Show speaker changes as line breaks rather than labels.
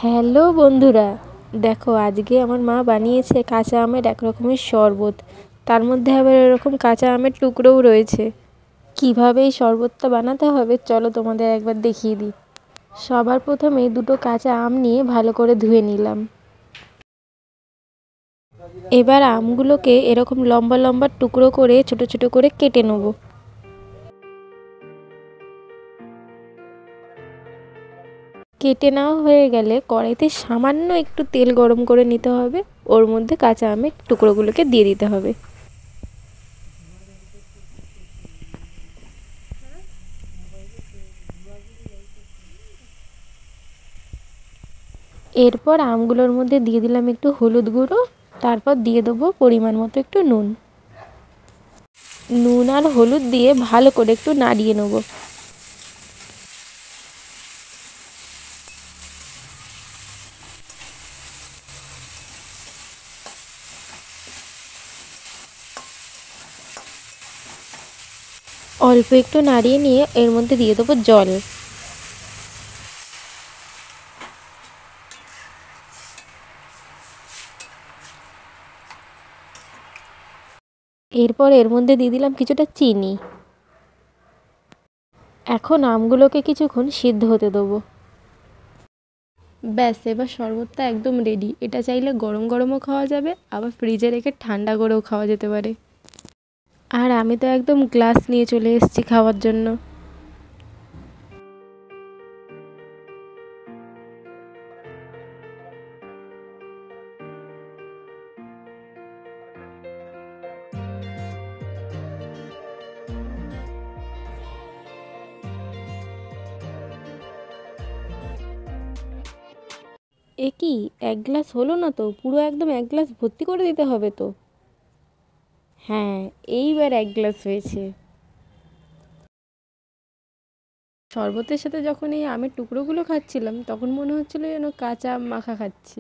Hello বন্ধুরা, দেখো আজকে আমার মা বানিয়েছে কাঁচা আমের এক রকমের শরবত। তার মধ্যে আবার এরকম কাঁচা আমের টুকরোও রয়েছে। কিভাবে এই শরবতটা বানাতে হবে চলো তোমাদের একবার দেখিয়ে দিই। সবার প্রথমে দুটো কাঁচা আম নিয়ে ভালো করে ধুয়ে নিলাম। এবার আমগুলোকে এরকম লম্বা লম্বা টুকরো করে ছোট ছোট করে কেটে নেব। কেটে নেওয়া হয়ে গেলে কড়াইতে সামান্য একটু তেল গরম করে নিতে হবে। ওর মধ্যে কাঁচা আমের টুকরোগুলোকে দিয়ে দিতে হবে। এরপর আমগুলোর মধ্যে দিয়ে দিলাম একটু হলুদ গুঁড়ো, তারপর দিয়ে দেবো পরিমাণ মতো একটু নুন। নুন আর হলুদ দিয়ে ভালো করে একটু নাড়িয়ে নেব। অল্প একটু নাড়িয়ে নিয়ে এর মধ্যে দিয়ে দেবো জল। এরপর এর মধ্যে দিয়ে দিলাম কিছুটা চিনি। এখন আমগুলোকে কিছুক্ষণ সিদ্ধ হতে দেবো। ব্যাস, এবার শরবতটা একদম রেডি। এটা চাইলে গরম গরমও খাওয়া যাবে, আবার ফ্রিজে রেখে ঠান্ডা করেও খাওয়া যেতে পারে। আর আমি তো একদম গ্লাস নিয়ে চলে এসেছি খাওয়ার জন্য। এ কি, এক গ্লাস হলো না তো, পুরো একদম এক গ্লাস ভর্তি করে দিতে হবে তো। হ্যাঁ, এইবার এক গ্লাস হয়েছে। শরবতের সাথে যখন এই আমের টুকরোগুলো খাচ্ছিলাম তখন মনে হচ্ছিল যেন কাঁচা আম মাখা খাচ্ছি।